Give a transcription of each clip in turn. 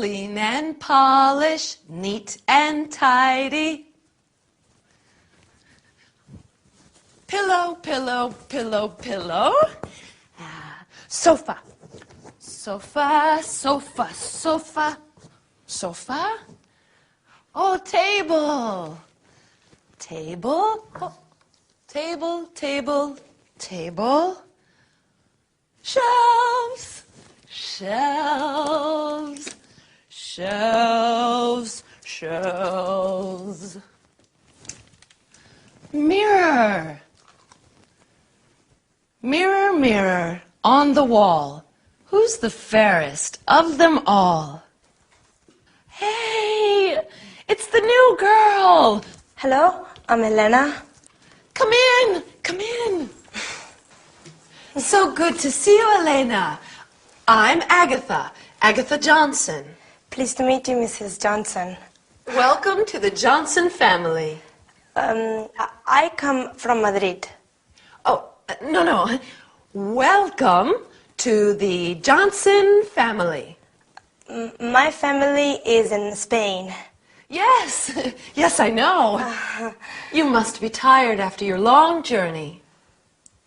clean and polished, neat and tidy. Pillow, pillow, pillow, pillow. Sofa. Sofa, sofa, sofa. Sofa. Oh, table. Table. Oh, table, table, table. Shelves. Shelves. Shelves. Shelves. Mirror. Mirror, mirror on the wall, who's the fairest of them all? Hey, it's the new girl. Hello, I'm Elena. Come in, come in. So good to see you, Elena. I'm Agatha, Agatha Johnson. Pleased to meet you, Mrs. Johnson. Welcome to the Johnson family. I come from Madrid. Oh, no. Welcome to the Johnson family. My family is in Spain. Yes, yes, I know. You must be tired after your long journey.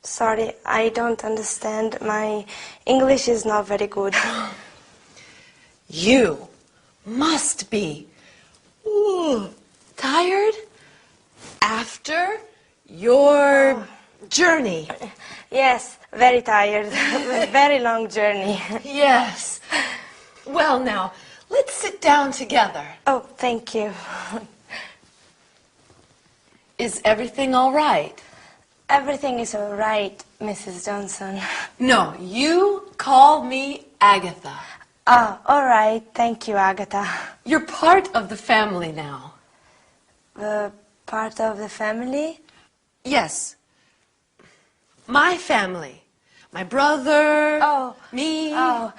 Sorry, I don't understand. My English is not very good. You must be tired after your journey. Yes, very tired. Very long journey. Yes. Well, now, let's sit down together. Oh, thank you. Is everything all right? Everything is all right, Mrs. Johnson. No, you call me Agatha. Ah, all right. Thank you, Agatha. You're part of the family now. Part of the family? Yes. My family. My brother, me. I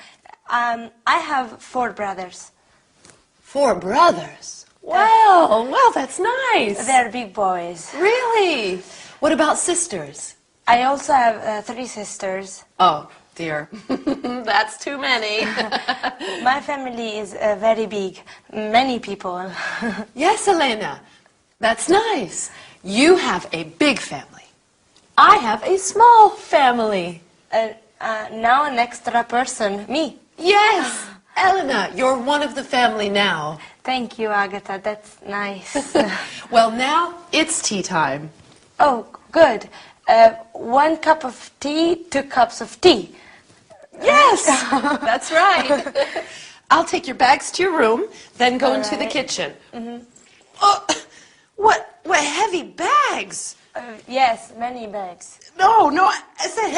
have 4 brothers. 4 brothers? Well, that's nice. They're big boys. Really? What about sisters? I also have 3 sisters. Oh, dear. That's too many. My family is very big. Many people. Yes, Elena. That's nice. You have a big family. I have a small family. Now an extra person, me. Yes, Elena, you're one of the family now. Thank you, Agatha. That's nice. Well, now it's tea time. Oh, good. 1 cup of tea, 2 cups of tea. Yes, that's right. I'll take your bags to your room, then go into the kitchen. Mm-hmm. Oh, what heavy bags? Yes, many bags. No, I said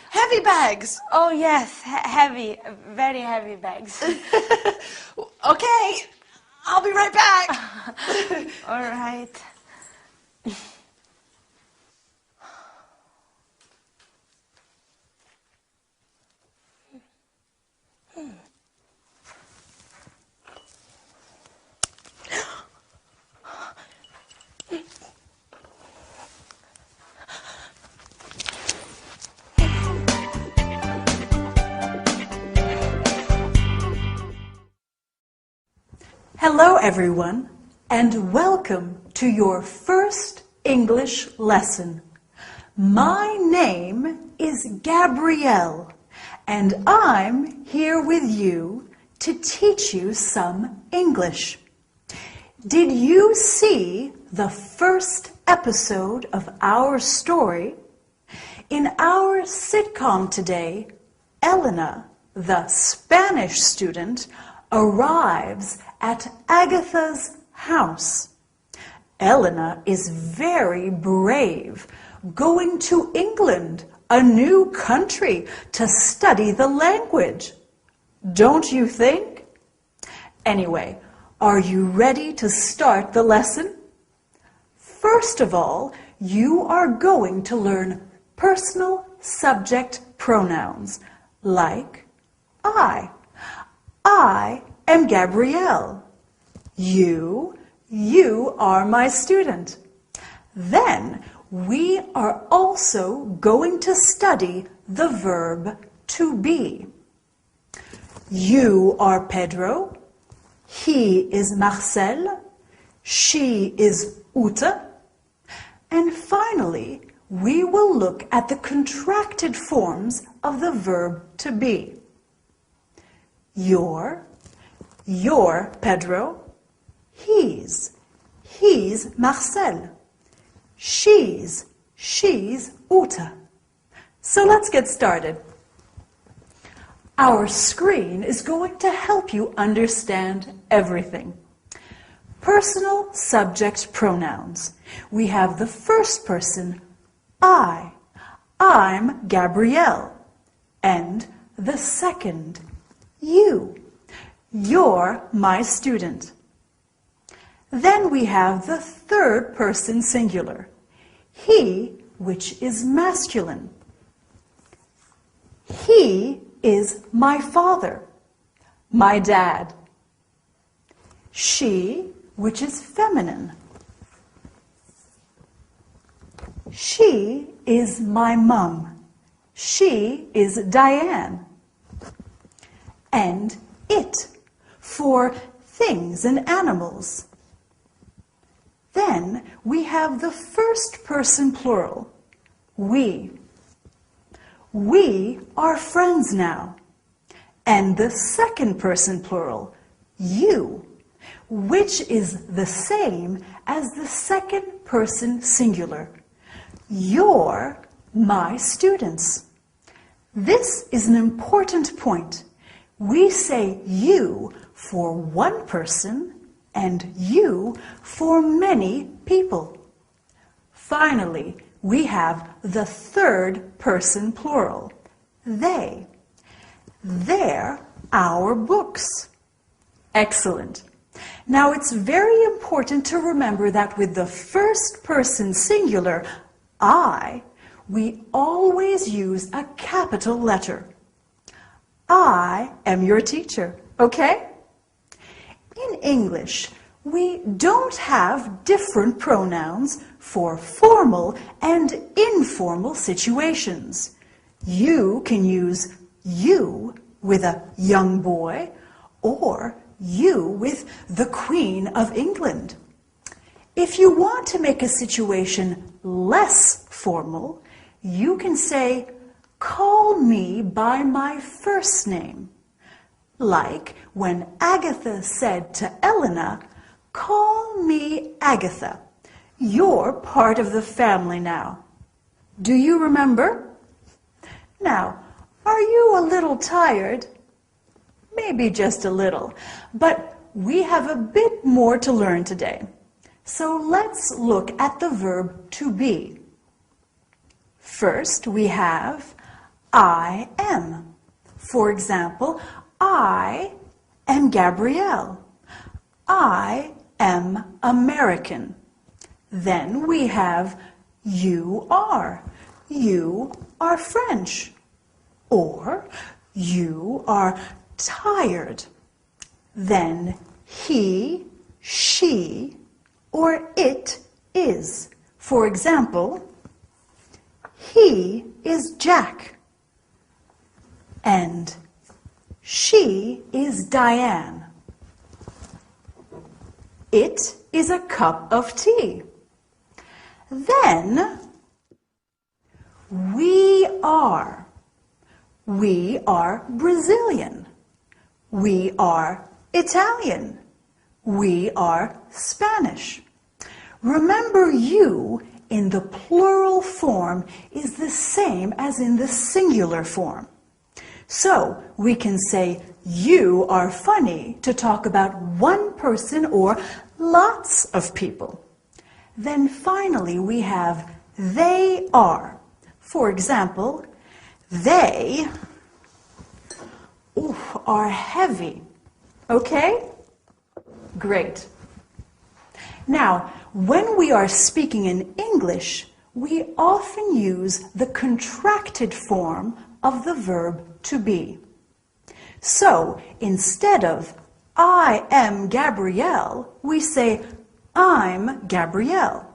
heavy bags. Oh, yes, heavy, very heavy bags. Okay, I'll be right back. All right. Hello everyone, and welcome to your first English lesson. My name is Gabrielle, and I'm here with you to teach you some English. Did you see the first episode of our story? In our sitcom today, Elena, the Spanish student, arrives at Agatha's house. Elena is very brave, going to England, a new country, to study the language. Don't you think? Anyway, are you ready to start the lesson? First of all, you are going to learn personal subject pronouns like I. I am Gabrielle. You are my student. Then we are also going to study the verb to be. You are Pedro He is Marcel. She is Ute. And finally, we will look at the contracted forms of the verb to be. Your Pedro. He's Marcel. She's Ute. So let's get started. Our screen is going to help you understand everything. Personal subject pronouns. We have the first person, I. I'm Gabrielle. And the second, you. You're my student. Then we have the third person singular, he, which is masculine. He is my father, my dad. She, which is feminine. She is my mum. She is Diane. And it, for things and animals. Then we have the first person plural, we. We are friends now. And the second person plural, you, which is the same as the second person singular. You're my students. This is an important point. We say you for one person and you for many people. Finally, we have the third person plural, they. They're our books. Excellent. Now it's very important to remember that with the first person singular, I, we always use a capital letter. I am your teacher, okay? In English, we don't have different pronouns for formal and informal situations. You can use you with a young boy or you with the Queen of England. If you want to make a situation less formal, you can say, call me by my first name. Like when Agatha said to Elena, call me Agatha. You're part of the family now. Do you remember? Now, are you a little tired? Maybe just a little, but we have a bit more to learn today. So let's look at the verb to be. First, we have I am. For example, I am Gabrielle. I am American. Then we have you are. You are French. Or you are tired. Then he, she, or it is. For example, he is Jack. And she is Diane. It is a cup of tea. Then we are. We are Brazilian. We are Italian. We are Spanish. Remember, you in the plural form is the same as in the singular form. So we can say you are funny to talk about one person or lots of people. Then finally we have they are. For example, they are heavy. Okay? Great. Now, when we are speaking in English, we often use the contracted form of the verb to be. So, instead of I am Gabrielle, we say I'm Gabrielle.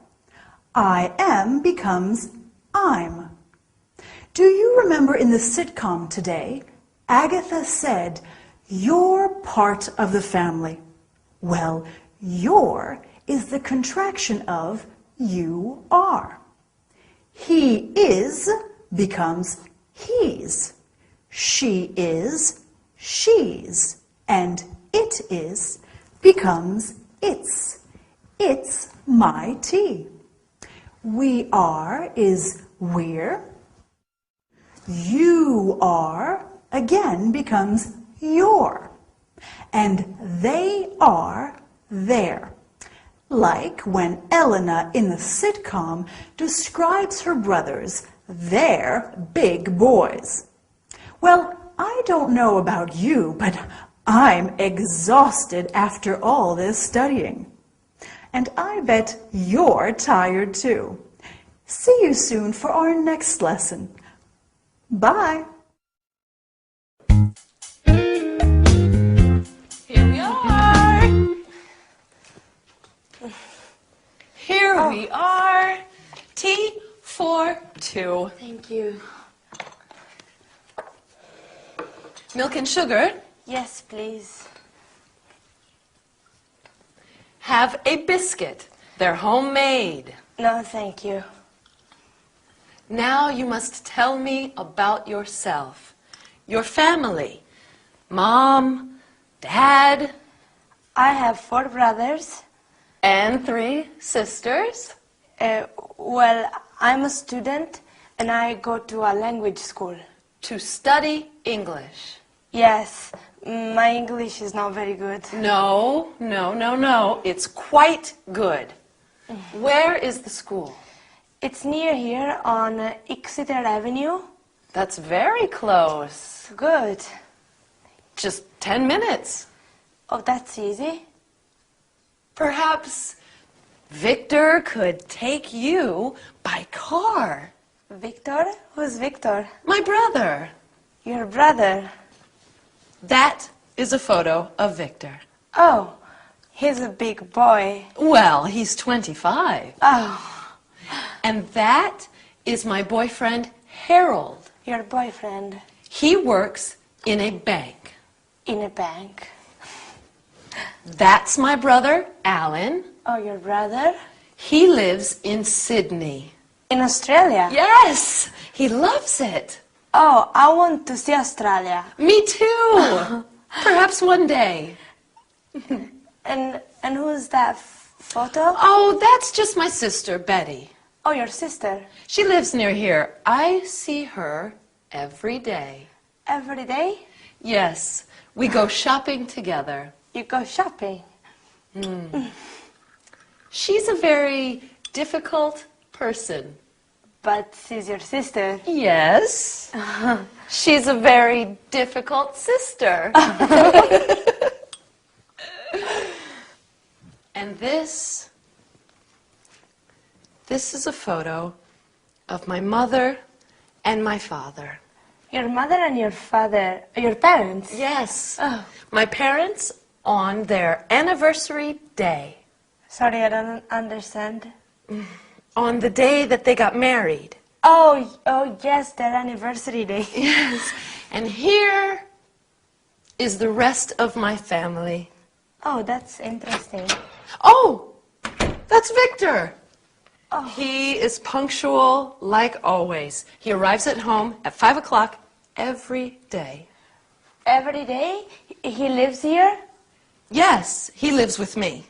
I am becomes I'm. Do you remember in the sitcom today, Agatha said, you're part of the family. Well, your is the contraction of you are. He is becomes he's. She is she's. And it is becomes its. It's my tea. We are is we're. You are again becomes your. And they are their. Like when Elena in the sitcom describes her brothers, they're big boys. Well, I don't know about you, but I'm exhausted after all this studying. And I bet you're tired too. See you soon for our next lesson. Bye. Here we are. Here we are. Tea for two. Thank you. Milk and sugar. Yes, please. Have a biscuit. They're homemade. No, thank you. Now you must tell me about yourself. Your family. Mom, Dad, I have 4 brothers. and 3 sisters. Well, I'm a student and I go to a language school. To study English. Yes, my English is not very good. No. It's quite good. Where is the school? It's near here on Exeter Avenue. That's very close. Good. Just 10 minutes. Oh, that's easy. Perhaps Victor could take you by car. Victor? Who's Victor? My brother. Your brother. That is a photo of Victor. Oh, he's a big boy. Well, he's 25. Oh, And that is my boyfriend, Harold. your boyfriend He works in a bank. in a bank. That's my brother, Alan. Oh, your brother? He lives in Sydney. In Australia? Yes, he loves it. Oh, I want to see Australia. Me too. Perhaps one day. And who's that photo? Oh, that's just my sister, Betty. Oh, your sister. She lives near here. I see her every day. Every day? Yes, we go shopping together. You go shopping. She's a very difficult person. But she's your sister. Yes. She's a very difficult sister. And this is a photo of my mother and my father. Your mother and your father, your parents? Yes. Oh. My parents on their anniversary day. Sorry, I don't understand. On the day that they got married. Oh, yes, their anniversary day. Yes. And here is the rest of my family. Oh, that's interesting. Oh, that's Victor. Oh. He is punctual like always. He arrives at home at 5 o'clock every day. Every day? He lives here? Yes, he lives with me.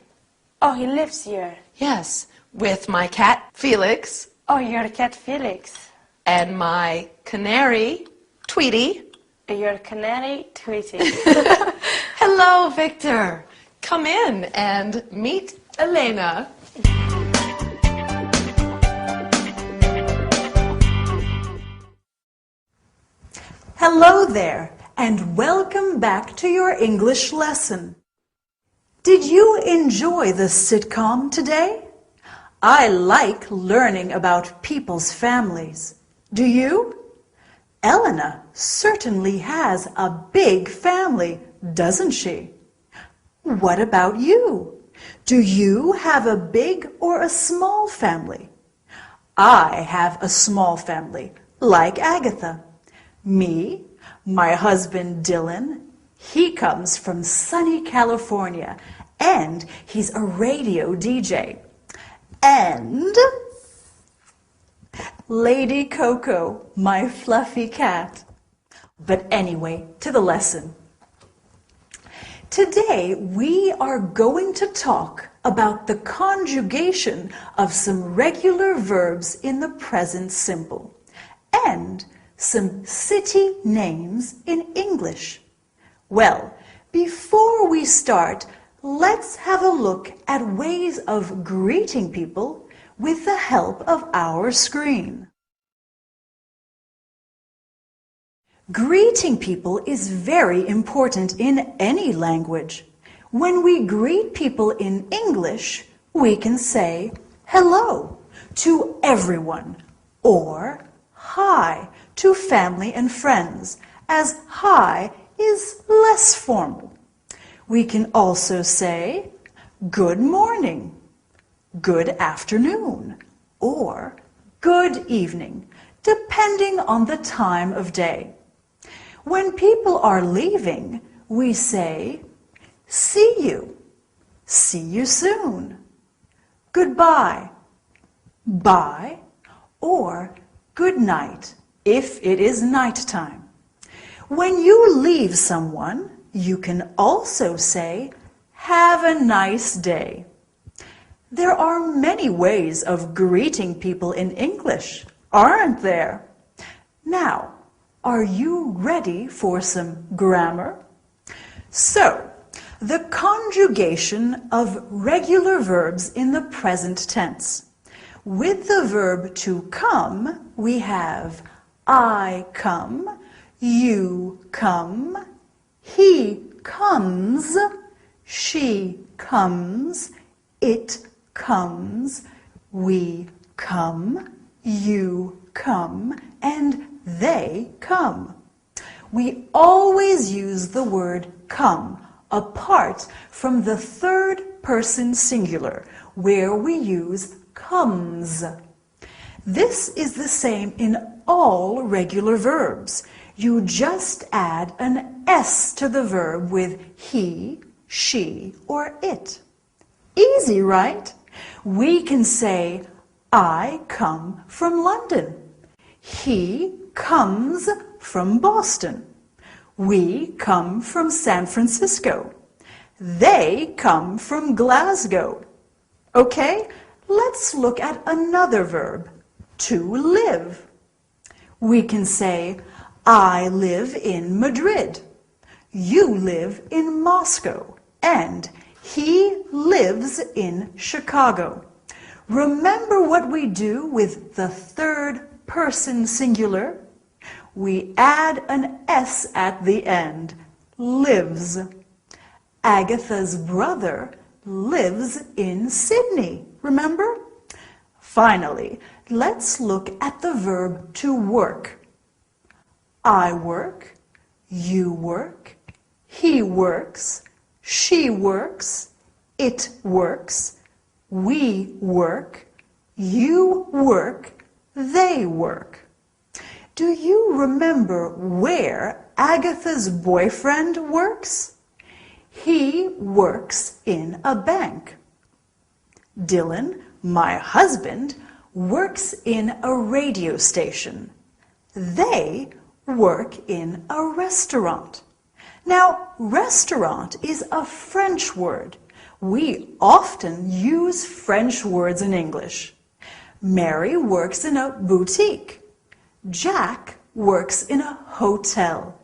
Oh, he lives here. Yes, with my cat, Felix, Oh, your cat Felix. and my canary, Tweety. Your canary Tweety. Hello, Victor. Come in and meet Elena. Hello there, and welcome back to your English lesson. Did you enjoy the sitcom today? I like learning about people's families. Do you? Elena certainly has a big family, doesn't she? What about you? Do you have a big or a small family? I have a small family, like Agatha. Me, my husband Dylan, he comes from sunny California, and he's a radio DJ. And Lady Coco, my fluffy cat. But anyway, to the lesson. Today we are going to talk about the conjugation of some regular verbs in the present simple and some city names in English. Well, before we start, let's have a look at ways of greeting people with the help of our screen. Greeting people is very important in any language. When we greet people in English, we can say hello to everyone or hi to family and friends, as hi is less formal. We can also say good morning, good afternoon, or good evening, depending on the time of day. When people are leaving, we say see you soon, goodbye, bye, or good night if it is nighttime. When you leave someone, you can also say have a nice day. There are many ways of greeting people in English, aren't there? Now, are you ready for some grammar? So, the conjugation of regular verbs in the present tense. With the verb to come, we have I come, you come, he comes, she comes, it comes, we come, you come, and they come. We always use the word come apart from the third person singular, where we use comes. This is the same in all regular verbs. You just add an S to the verb with he, she, or it. Easy, right? We can say, I come from London. He comes from Boston. We come from San Francisco. They come from Glasgow. Okay, let's look at another verb, to live. We can say, I live in Madrid. You live in Moscow. And he lives in Chicago. Remember what we do with the third person singular? We add an S at the end, lives. Agatha's brother lives in Sydney, remember? Finally, let's look at the verb to work. I work, you work, he works, she works, it works, we work, you work, they work. Do you remember where Agatha's boyfriend works? He works in a bank. Dylan, my husband, works in a radio station. They work in a restaurant. Now, restaurant is a French word. We often use French words in English. Mary works in a boutique. Jack works in a hotel.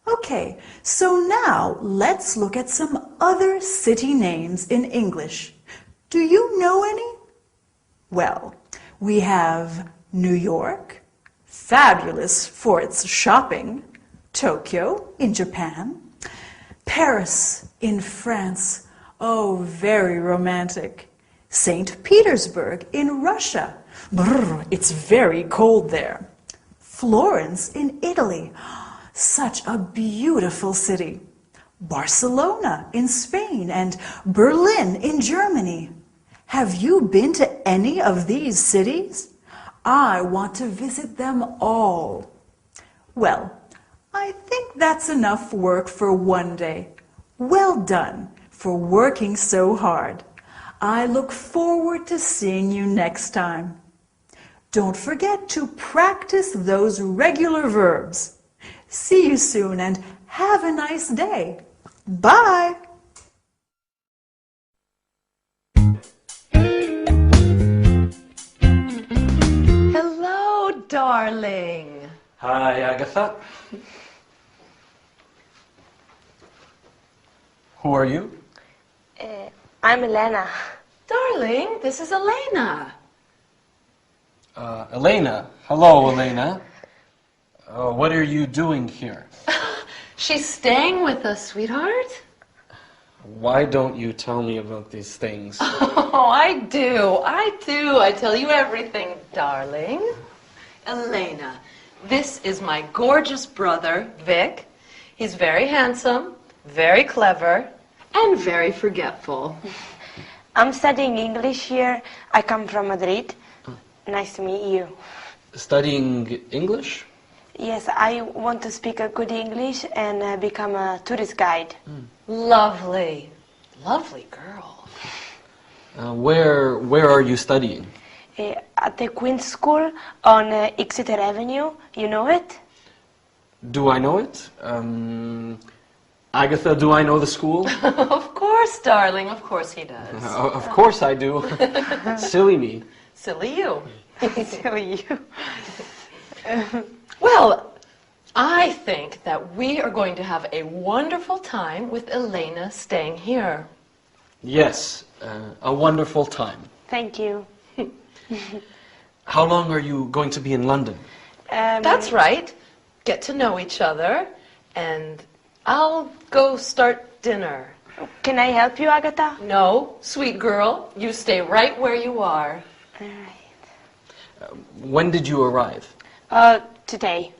Okay, so now let's look at some other city names in English. Do you know any? Well, we have New York, fabulous for its shopping, Tokyo in Japan, Paris in France, oh, very romantic, St. Petersburg in Russia, brr, it's very cold there, Florence in Italy, such a beautiful city, Barcelona in Spain, and Berlin in Germany. Have you been to any of these cities? I want to visit them all. Well, I think that's enough work for one day. Well done for working so hard. I look forward to seeing you next time. Don't forget to practice those regular verbs. See you soon and have a nice day. Bye! Hello, darling. Hi, Agatha. Who are you? I'm Elena. Darling, this is Elena. Elena. Hello, Elena. What are you doing here? She's staying with us, sweetheart. Why don't you tell me about these things? Oh, I do. I tell you everything, darling. Elena, this is my gorgeous brother, Vic. He's very handsome, very clever, and very forgetful. I'm studying English here. I come from Madrid. Nice to meet you. Studying English? Yes, I want to speak a good English and become a tourist guide. Lovely. Lovely girl. Where are you studying? At the Queen's School on Exeter Avenue. You know it? Do I know it? Agatha, do I know the school? Of course, darling. Of course he does. Of course I do. Silly me. Silly you. Silly you. Well, I think that we are going to have a wonderful time with Elena staying here. Yes, a wonderful time. Thank you. How long are you going to be in London? That's right. Get to know each other, and I'll go start dinner. Can I help you, Agatha? No, sweet girl, you stay right where you are. All right. When did you arrive? Today.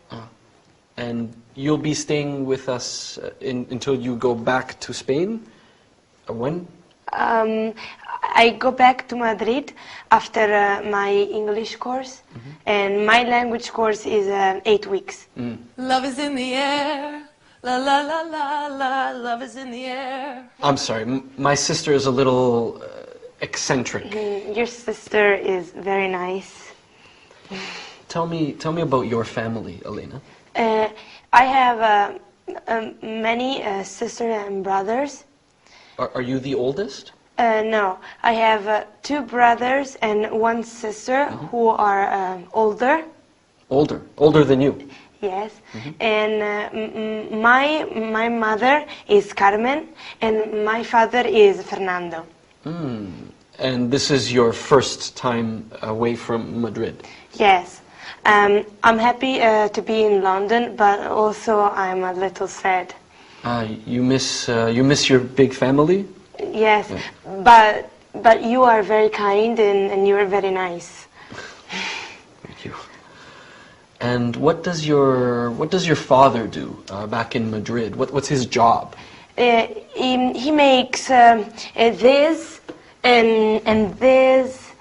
And you'll be staying with us until you go back to Spain? When? I go back to Madrid after my English course, and my language course is 8 weeks. Love is in the air. La la la la la. Love is in the air. I'm sorry, my sister is a little eccentric. Your sister is very nice. Tell me about your family, Elena. I have many sisters and brothers. Are you the oldest? No, I have 2 brothers and 1 sister who are older. Older than you? Yes, and my mother is Carmen and my father is Fernando. And this is your first time away from Madrid? Yes, I'm happy to be in London, but also I'm a little sad. You miss your big family? Yes, but you are very kind and you are very nice. Thank you. And what does your father do back in Madrid? What's his job? He makes this and this.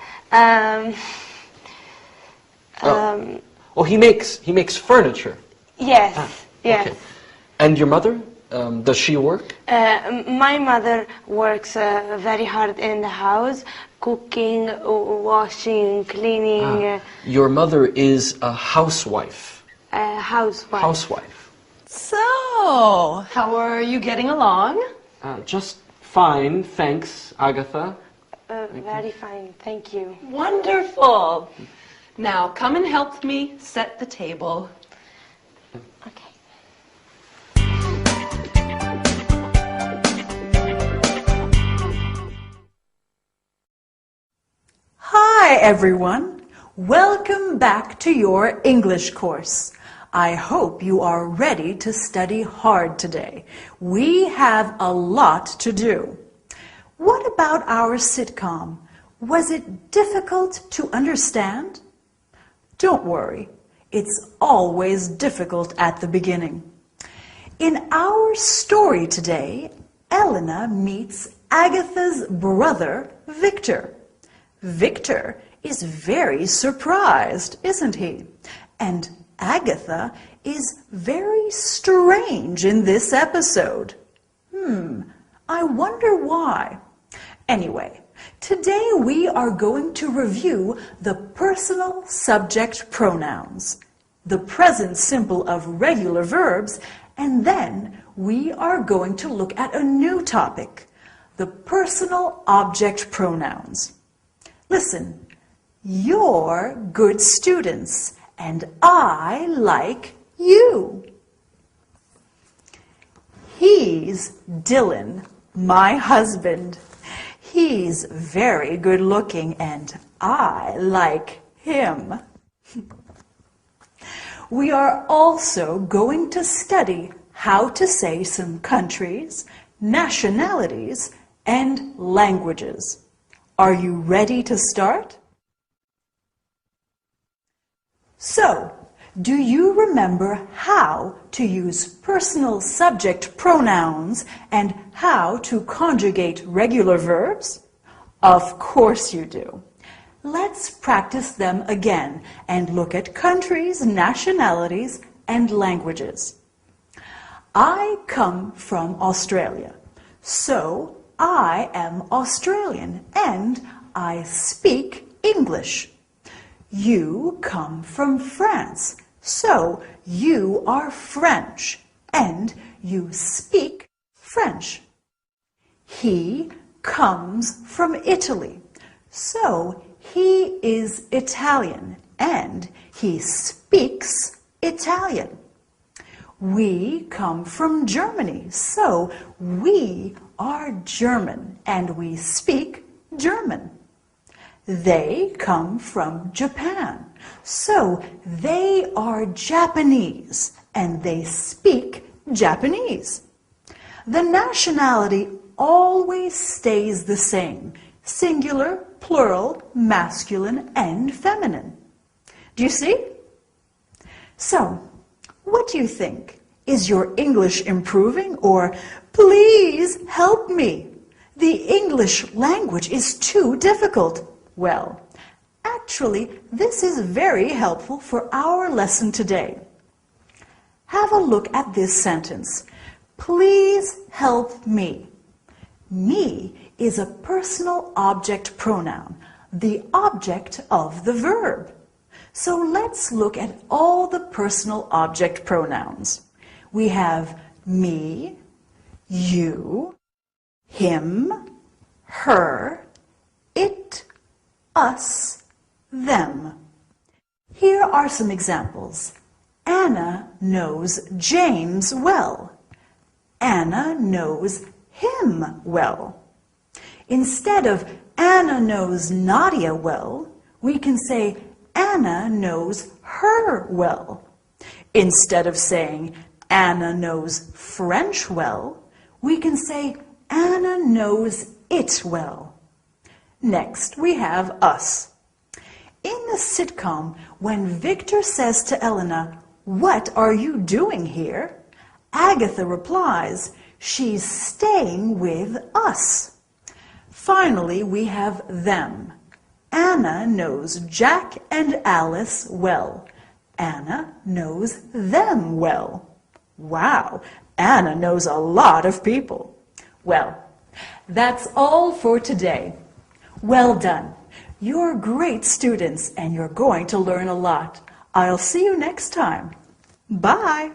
Oh, he makes furniture. Yes, yes. Okay. And your mother? Does she work? My mother works very hard in the house, cooking, washing, cleaning. Your mother is a housewife. Housewife. Housewife. So, how are you getting along? Just fine, thanks, Agatha. Very fine, thank you. Wonderful. Now, come and help me set the table. Okay. Hi everyone! Welcome back to your English course. I hope you are ready to study hard today. We have a lot to do. What about our sitcom? Was it difficult to understand? Don't worry, it's always difficult at the beginning. In our story today, Elena meets Agatha's brother, Victor. Victor is very surprised, isn't he? And Agatha is very strange in this episode. I wonder why. Anyway, today we are going to review the personal subject pronouns, the present simple of regular verbs, and then we are going to look at a new topic, the personal object pronouns. Listen, you're good students, and I like you. He's Dylan, my husband. He's very good looking, and I like him. We are also going to study how to say some countries, nationalities, and languages. Are you ready to start? So, do you remember how to use personal subject pronouns and how to conjugate regular verbs? Of course you do. Let's practice them again and look at countries, nationalities, and languages. I come from Australia, so I am Australian and I speak English. You come from France, so you are French and you speak French. He comes from Italy, so he is Italian and he speaks Italian. We come from Germany, so we are German and we speak German. They come from Japan, so they are Japanese and they speak Japanese. The nationality always stays the same, singular, plural, masculine, and feminine. Do you see? So, what do you think? Is your English improving, or please help me? The English language is too difficult. Well, actually, this is very helpful for our lesson today. Have a look at this sentence. Please help me. Me is a personal object pronoun, the object of the verb. So let's look at all the personal object pronouns. We have me, you, him, her, it, us, them. Here are some examples. Anna knows James well. Anna knows him well. Instead of Anna knows Nadia well, we can say Anna knows her well. Instead of saying Anna knows French well, we can say Anna knows it well. Next, we have us. In the sitcom, when Victor says to Elena, "What are you doing here?" Agatha replies, "She's staying with us." Finally, we have them. Anna knows Jack and Alice well. Anna knows them well. Wow, Anna knows a lot of people. Well, that's all for today. Well done. You're great students and you're going to learn a lot. I'll see you next time. Bye.